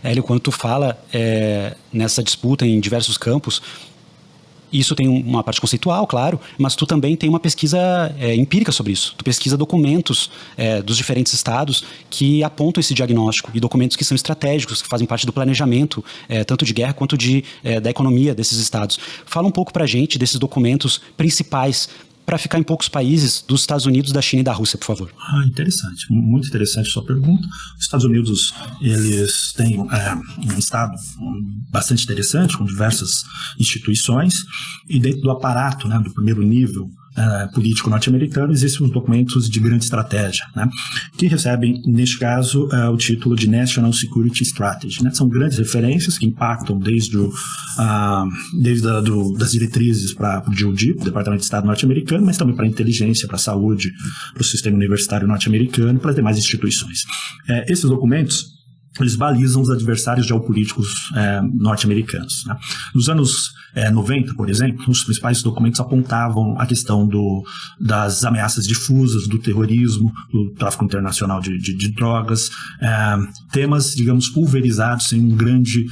Hélio, quando tu fala nessa disputa em diversos campos, isso tem uma parte conceitual, claro, mas tu também tem uma pesquisa empírica sobre isso. Tu pesquisa documentos dos diferentes estados que apontam esse diagnóstico e documentos que são estratégicos, que fazem parte do planejamento, tanto de guerra quanto da economia desses estados. Fala um pouco pra gente desses documentos principais para ficar em poucos países dos Estados Unidos, da China e da Rússia, por favor. Interessante, muito interessante a sua pergunta. Os Estados Unidos, eles têm um estado bastante interessante, com diversas instituições, e dentro do aparato, né, do primeiro nível político norte-americano, existem os documentos de grande estratégia, né, que recebem, neste caso, o título de National Security Strategy, né. São grandes referências que impactam desde das diretrizes para o DoD, o Departamento de Estado norte-americano, mas também para a inteligência, para a saúde, para o sistema universitário norte-americano e para as demais instituições. Esses documentos, eles balizam os adversários geopolíticos norte-americanos, né. Nos anos 90, por exemplo, os principais documentos apontavam a questão das ameaças difusas, do terrorismo, do tráfico internacional de drogas, temas, digamos, pulverizados em um grande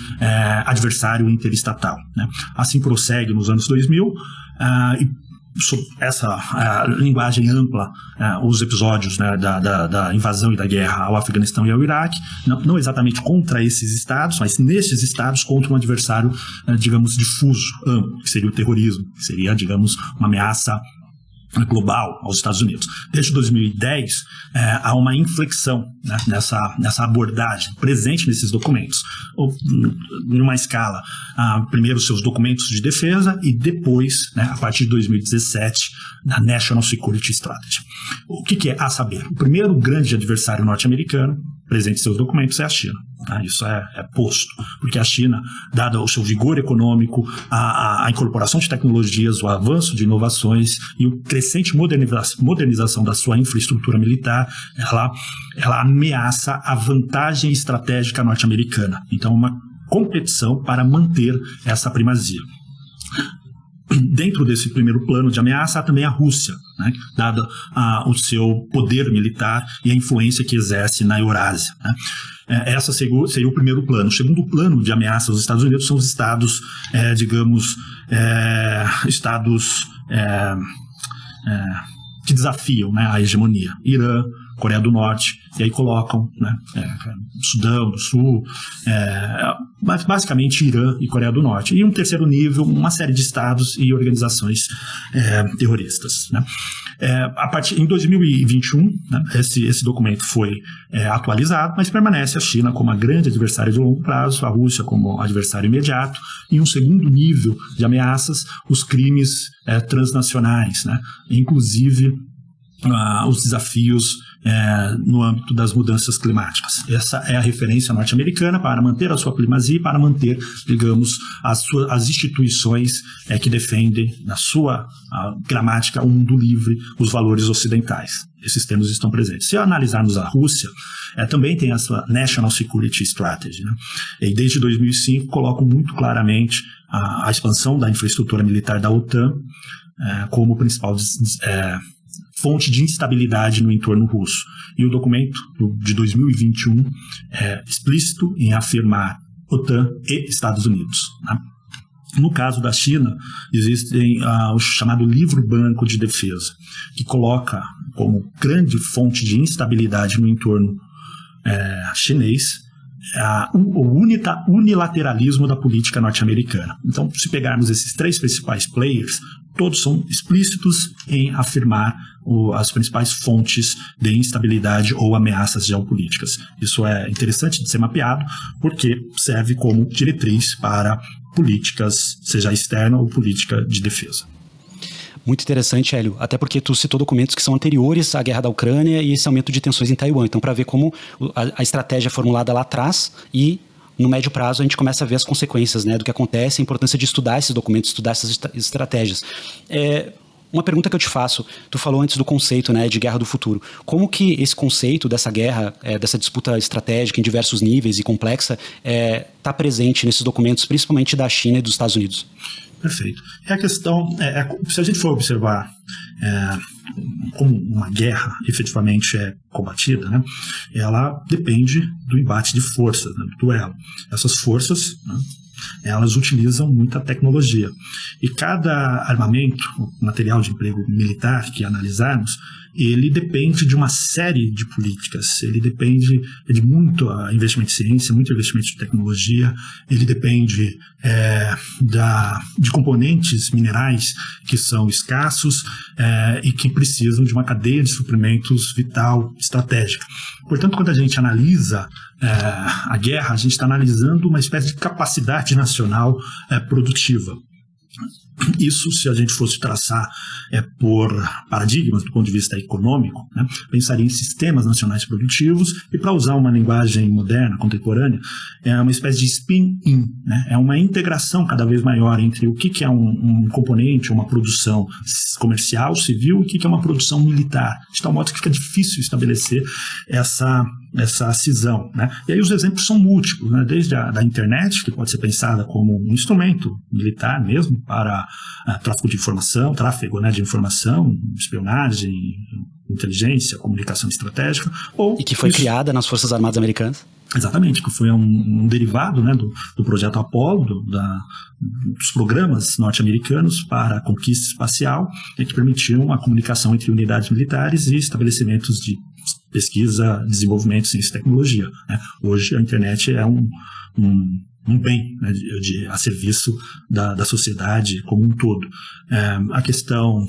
adversário interestatal, né. Assim prossegue nos anos 2000, e essa linguagem ampla, os episódios, né, da invasão e da guerra ao Afeganistão e ao Iraque, não exatamente contra esses estados, mas nesses estados contra um adversário, digamos, difuso, amplo, que seria o terrorismo, que seria, digamos, uma ameaça global aos Estados Unidos. Desde 2010, há uma inflexão, né, nessa abordagem presente nesses documentos, numa escala, primeiro seus documentos de defesa e depois, né, a partir de 2017, na National Security Strategy. O que é a saber? O primeiro grande adversário norte-americano presente em seus documentos é a China. Isso é posto, porque a China, dado o seu vigor econômico, a incorporação de tecnologias, o avanço de inovações e o crescente modernização da sua infraestrutura militar, ela ameaça a vantagem estratégica norte-americana. Então, uma competição para manter essa primazia. Dentro desse primeiro plano de ameaça, há também a Rússia, né, dado o seu poder militar e a influência que exerce na Eurásia, né. Essa seria o primeiro plano. O segundo plano de ameaça aos Estados Unidos são os estados, que desafiam, né, a hegemonia. Irã, Coreia do Norte, e aí colocam, né, Sudão do Sul, mas basicamente Irã e Coreia do Norte. E um terceiro nível, uma série de estados e organizações terroristas, né. Em 2021, né, esse documento foi atualizado, mas permanece a China como a grande adversária de longo prazo, a Rússia como adversário imediato, e um segundo nível de ameaças, os crimes transnacionais, né, inclusive os desafios no âmbito das mudanças climáticas. Essa é a referência norte-americana para manter a sua primazia e para manter, digamos, as instituições que defendem, na sua gramática, o mundo livre, os valores ocidentais. Esses termos estão presentes. Se analisarmos a Rússia, também tem a sua National Security Strategy, né? E desde 2005 colocam muito claramente a expansão da infraestrutura militar da OTAN como principal fonte de instabilidade no entorno russo. E o documento de 2021 é explícito em afirmar OTAN e Estados Unidos, né? No caso da China, existe o chamado Livro Branco de Defesa, que coloca como grande fonte de instabilidade no entorno chinês o unilateralismo da política norte-americana. Então, se pegarmos esses três principais players, todos são explícitos em afirmar as principais fontes de instabilidade ou ameaças geopolíticas. Isso é interessante de ser mapeado, porque serve como diretriz para políticas, seja externa ou política de defesa. Muito interessante, Hélio, até porque tu citou documentos que são anteriores à guerra da Ucrânia e esse aumento de tensões em Taiwan. Então, para ver como a estratégia é formulada lá atrás e no médio prazo a gente começa a ver as consequências, né, do que acontece, a importância de estudar esses documentos, estudar essas estratégias. Uma pergunta que eu te faço, tu falou antes do conceito, né, de guerra do futuro. Como que esse conceito dessa guerra, dessa disputa estratégica em diversos níveis e complexa, está presente nesses documentos, principalmente da China e dos Estados Unidos? Perfeito. A questão, se a gente for observar como uma guerra efetivamente é combatida, né, ela depende do embate de forças, né, duelo. Essas forças, né, elas utilizam muita tecnologia. E cada armamento, material de emprego militar que analisarmos, ele depende de uma série de políticas, ele depende de muito investimento em ciência, muito investimento em tecnologia, ele depende de componentes minerais que são escassos e que precisam de uma cadeia de suprimentos vital, estratégica. Portanto, quando a gente analisa a guerra, a gente está analisando uma espécie de capacidade nacional produtiva. Isso, se a gente fosse traçar por paradigmas do ponto de vista econômico, né, pensaria em sistemas nacionais produtivos e, para usar uma linguagem moderna, contemporânea, é uma espécie de spin-in, né, é uma integração cada vez maior entre o que é um componente, uma produção comercial, civil, e o que é uma produção militar, de tal modo que fica difícil estabelecer essa cisão, né? E aí os exemplos são múltiplos, né? Desde a internet, que pode ser pensada como um instrumento militar mesmo para tráfego de informação, né, de informação, espionagem, inteligência, comunicação estratégica. E que foi criada nas Forças Armadas Americanas. Exatamente, que foi um derivado, né, do projeto Apollo, dos programas norte-americanos para a conquista espacial, que permitiam a comunicação entre unidades militares e estabelecimentos de pesquisa, desenvolvimento, ciência e tecnologia, né? Hoje a internet é um bem, né, a serviço da sociedade como um todo. A questão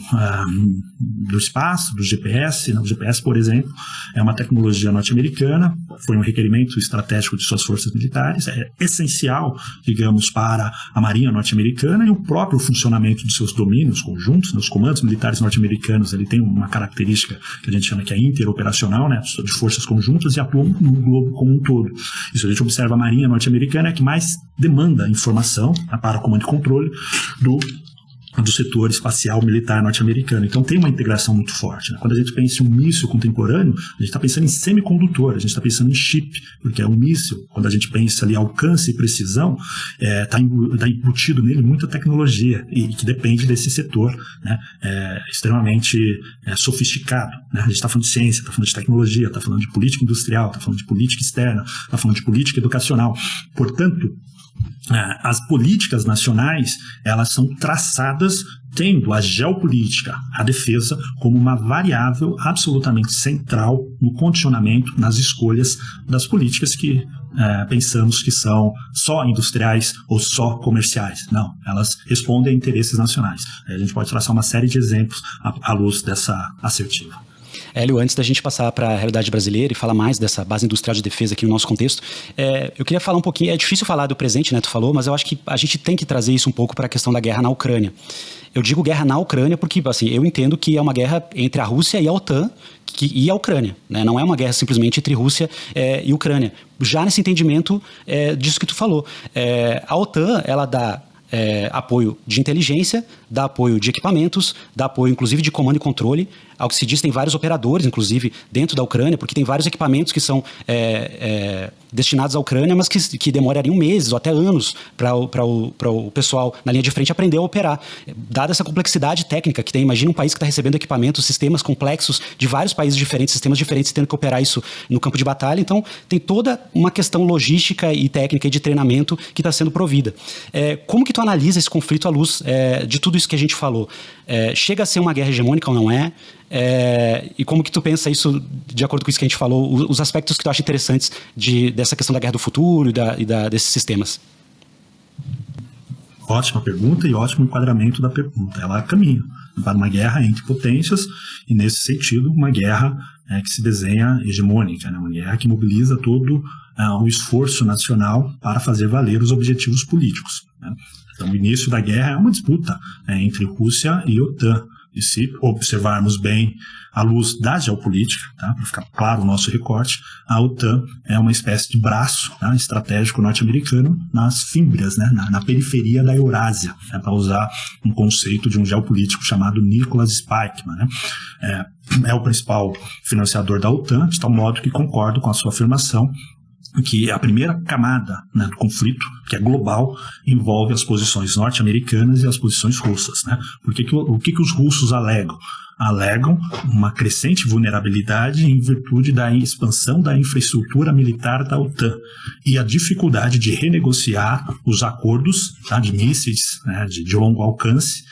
do espaço, do GPS, né? O GPS, por exemplo, é uma tecnologia norte-americana, foi um requerimento estratégico de suas forças militares, é essencial, digamos, para a Marinha norte-americana e o próprio funcionamento de seus domínios conjuntos, né? Os comandos militares norte-americanos, ele tem uma característica que a gente chama que é interoperacional, né, de forças conjuntas, e atuam no globo como um todo. Isso a gente observa a Marinha norte-americana é que mais demanda informação, né, para o comando e controle do setor espacial militar norte-americano. Então tem uma integração muito forte, né? Quando a gente pensa em um míssil contemporâneo, a gente está pensando em semicondutor, a gente está pensando em chip, porque é um míssil, quando a gente pensa ali alcance e precisão, está embutido nele muita tecnologia e que depende desse setor, né, extremamente sofisticado, né? A gente está falando de ciência, está falando de tecnologia, está falando de política industrial, está falando de política externa, está falando de política educacional. Portanto, as políticas nacionais, elas são traçadas tendo a geopolítica, a defesa, como uma variável absolutamente central no condicionamento, nas escolhas das políticas que pensamos que são só industriais ou só comerciais. Não, elas respondem a interesses nacionais. A gente pode traçar uma série de exemplos à luz dessa assertiva. Hélio, antes da gente passar para a realidade brasileira e falar mais dessa base industrial de defesa aqui no nosso contexto, eu queria falar um pouquinho, é difícil falar do presente, né, tu falou, mas eu acho que a gente tem que trazer isso um pouco para a questão da guerra na Ucrânia. Eu digo guerra na Ucrânia porque, assim, eu entendo que é uma guerra entre a Rússia e a OTAN e a Ucrânia, né? Não é uma guerra simplesmente entre Rússia e Ucrânia. Já nesse entendimento disso que tu falou, a OTAN, ela dá apoio de inteligência, dá apoio de equipamentos, dá apoio inclusive de comando e controle. Ao que se diz, tem vários operadores, inclusive, dentro da Ucrânia, porque tem vários equipamentos que são destinados à Ucrânia, mas que demorariam meses ou até anos para o pessoal na linha de frente aprender a operar. Dada essa complexidade técnica que tem, imagina um país que está recebendo equipamentos, sistemas complexos de vários países diferentes, sistemas diferentes, tendo que operar isso no campo de batalha. Então, tem toda uma questão logística e técnica e de treinamento que está sendo provida. Como que tu analisa esse conflito à luz de tudo isso que a gente falou? Chega a ser uma guerra hegemônica ou não é? E como que tu pensa isso, de acordo com isso que a gente falou, os aspectos que tu acha interessantes dessa questão da guerra do futuro e desses sistemas? Ótima pergunta e ótimo enquadramento da pergunta. Ela caminha para uma guerra entre potências e, nesse sentido, uma guerra que se desenha hegemônica, né? Uma guerra que mobiliza todo o esforço nacional para fazer valer os objetivos políticos, né? Então, o início da guerra é uma disputa entre Rússia e OTAN. E se observarmos bem à luz da geopolítica, tá, para ficar claro o nosso recorte, a OTAN é uma espécie de braço, tá, estratégico norte-americano nas fímbrias, né, na periferia da Eurásia, né, para usar um conceito de um geopolítico chamado Nicholas Spykman, né. É o principal financiador da OTAN, de tal modo que concordo com a sua afirmação que a primeira camada, né, do conflito, que é global, envolve as posições norte-americanas e as posições russas, né? O que os russos alegam? alegam uma crescente vulnerabilidade em virtude da expansão da infraestrutura militar da OTAN e a dificuldade de renegociar os acordos, tá, de mísseis, né, de longo alcance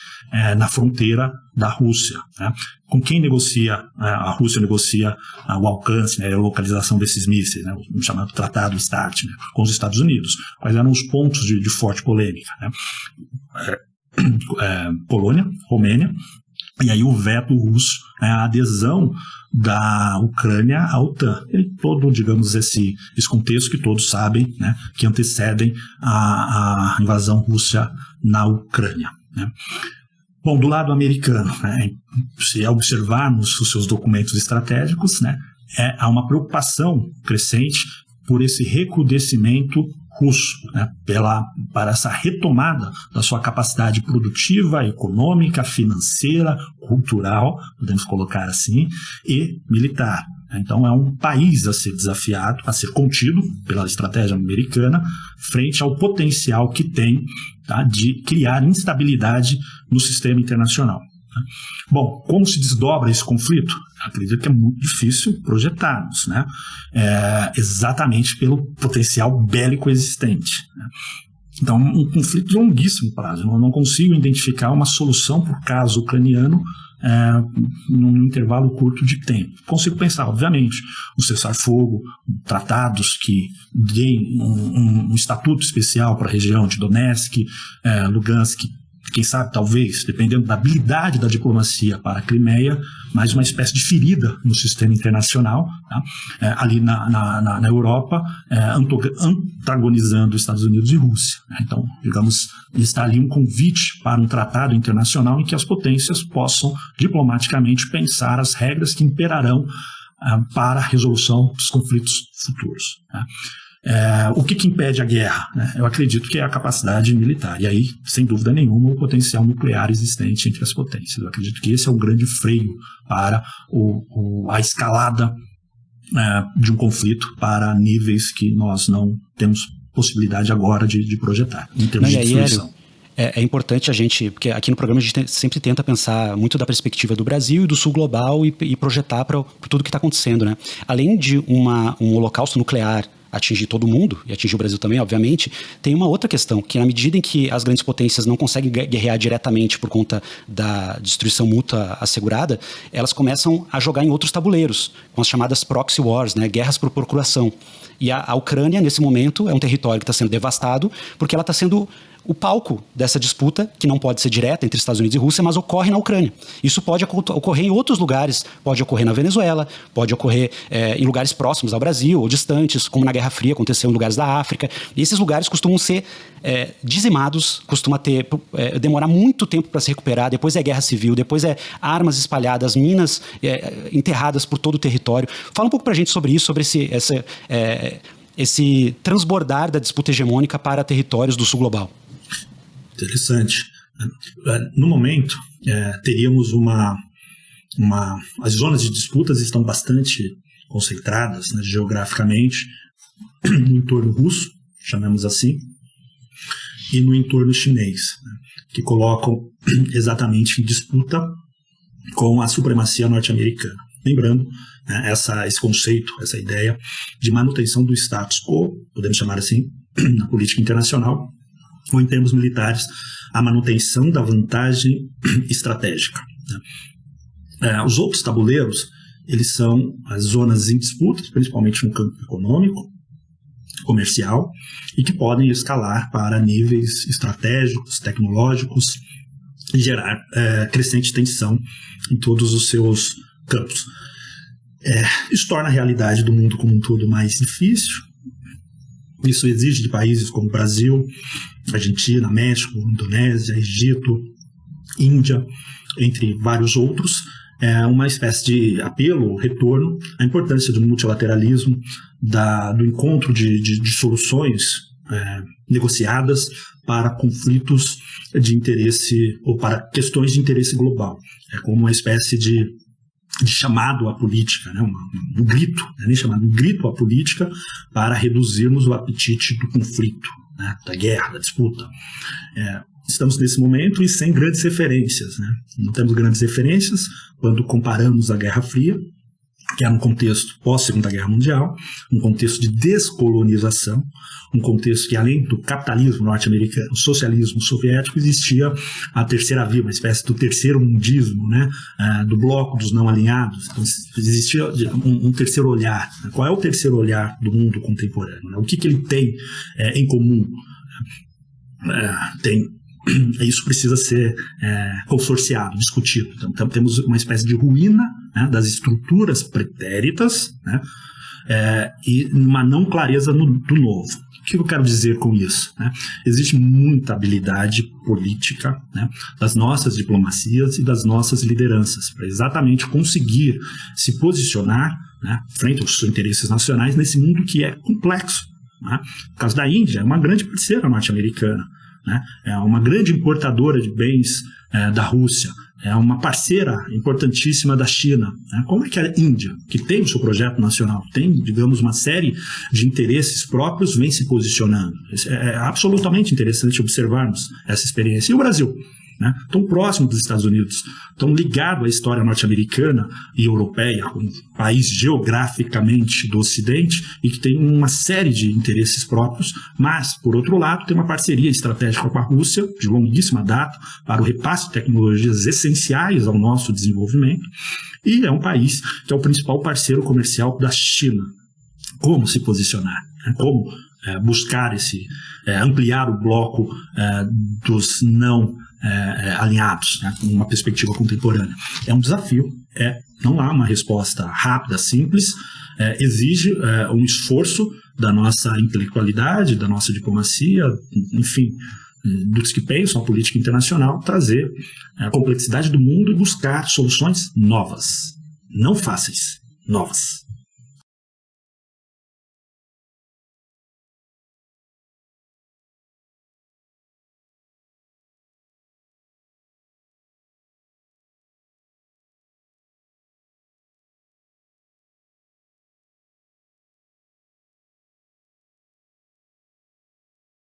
na fronteira da Rússia. Né? Com quem negocia? A Rússia negocia o alcance, né, a localização desses mísseis, né, o chamado Tratado START, né, com os Estados Unidos. Quais eram os pontos de forte polêmica? Né? Polônia, Romênia, e aí o veto russo, a adesão da Ucrânia à OTAN. E todo, digamos, esse contexto que todos sabem, né, que antecedem a invasão russa na Ucrânia. Né? Bom, do lado americano, né, se observarmos os seus documentos estratégicos, né, há uma preocupação crescente por esse recrudescimento russo, né, para essa retomada da sua capacidade produtiva, econômica, financeira, cultural, podemos colocar assim, e militar. Então é um país a ser desafiado, a ser contido pela estratégia americana frente ao potencial que tem, tá, de criar instabilidade no sistema internacional. Bom, como se desdobra esse conflito? Acredito que é muito difícil projetarmos, né? Exatamente pelo potencial bélico existente. Né? Então, um conflito de longuíssimo prazo. Eu não consigo identificar uma solução para o caso ucraniano num intervalo curto de tempo. Consigo pensar, obviamente, um cessar-fogo, tratados que deem um estatuto especial para a região de Donetsk, Lugansk, quem sabe, talvez, dependendo da habilidade da diplomacia para a Crimeia, mais uma espécie de ferida no sistema internacional, tá? Ali na Europa, antagonizando Estados Unidos e Rússia. Né? Então, digamos, está ali um convite para um tratado internacional em que as potências possam diplomaticamente pensar as regras que imperarão para a resolução dos conflitos futuros. Tá? O que impede a guerra? Né? Eu acredito que é a capacidade militar. E aí, sem dúvida nenhuma, o potencial nuclear existente entre as potências. Eu acredito que esse é o grande freio para a escalada de um conflito para níveis que nós não temos possibilidade agora de projetar, em termos de destruição. É importante a gente, porque aqui no programa a gente sempre tenta pensar muito da perspectiva do Brasil e do sul global e projetar para tudo que está acontecendo, né? Além de um holocausto nuclear atingir todo mundo, e atingir o Brasil também, obviamente, tem uma outra questão, que na medida em que as grandes potências não conseguem guerrear diretamente por conta da destruição mútua assegurada, elas começam a jogar em outros tabuleiros, com as chamadas proxy wars, né, guerras por procuração. E a Ucrânia, nesse momento, é um território que está sendo devastado, porque ela está sendo o palco dessa disputa, que não pode ser direta entre Estados Unidos e Rússia, mas ocorre na Ucrânia. Isso pode ocorrer em outros lugares, pode ocorrer na Venezuela, pode ocorrer em lugares próximos ao Brasil, ou distantes, como na Guerra Fria aconteceu em lugares da África. E esses lugares costumam ser dizimados, costuma demorar muito tempo para se recuperar, depois é guerra civil, depois é armas espalhadas, minas enterradas por todo o território. Fala um pouco para a gente sobre isso, sobre esse transbordar da disputa hegemônica para territórios do sul global. Interessante. No momento, teríamos as zonas de disputas estão bastante concentradas, né, geograficamente no entorno russo, chamemos assim, e no entorno chinês, né, que colocam exatamente em disputa com a supremacia norte-americana. Lembrando, né, esse conceito, essa ideia de manutenção do status quo, podemos chamar assim, na política internacional, ou em termos militares, a manutenção da vantagem estratégica. Né? Os outros tabuleiros, eles são as zonas em disputa, principalmente no campo econômico, comercial, e que podem escalar para níveis estratégicos, tecnológicos, e gerar crescente tensão em todos os seus campos. Isso torna a realidade do mundo como um todo mais difícil. Isso exige de países como Brasil, Argentina, México, Indonésia, Egito, Índia, entre vários outros, uma espécie de apelo, retorno à importância do multilateralismo, do encontro de soluções negociadas para conflitos de interesse ou para questões de interesse global. É como uma espécie de chamado à política, né? Um grito, nem chamado, um grito à política para reduzirmos o apetite do conflito, né? Da guerra, da disputa. estamos nesse momento e sem grandes referências, né? Não temos grandes referências quando comparamos a Guerra Fria, que era um contexto pós-Segunda Guerra Mundial, um contexto de descolonização, um contexto que, além do capitalismo norte-americano, o socialismo soviético, existia a terceira via, uma espécie do terceiro mundismo, né? Do bloco dos não alinhados. Então, existia um terceiro olhar. Qual é o terceiro olhar do mundo contemporâneo, né? O que ele tem em comum? Isso precisa ser consorciado, discutido. Então, temos uma espécie de ruína, né, das estruturas pretéritas, né, e uma não clareza do novo. O que eu quero dizer com isso, né? Existe muita habilidade política, né, das nossas diplomacias e das nossas lideranças para exatamente conseguir se posicionar, né, frente aos seus interesses nacionais nesse mundo que é complexo, né? No caso da Índia, é uma grande parceira norte-americana, né? É uma grande importadora de bens da Rússia, é uma parceira importantíssima da China, né? Como é que a Índia, que tem o seu projeto nacional, tem, digamos, uma série de interesses próprios, vem se posicionando? É absolutamente interessante observarmos essa experiência. E o Brasil, né? Tão próximo dos Estados Unidos, tão ligado à história norte-americana e europeia, um país geograficamente do Ocidente e que tem uma série de interesses próprios, mas, por outro lado, tem uma parceria estratégica com a Rússia, de longuíssima data, para o repasse de tecnologias essenciais ao nosso desenvolvimento, e é um país que é o principal parceiro comercial da China. Como se posicionar? Como buscar ampliar o bloco dos não alinhados, né, com uma perspectiva contemporânea? É um desafio, não há uma resposta rápida, simples, exige um esforço da nossa intelectualidade, da nossa diplomacia, enfim, dos que pensam a política internacional, trazer a complexidade do mundo e buscar soluções novas, não fáceis, novas.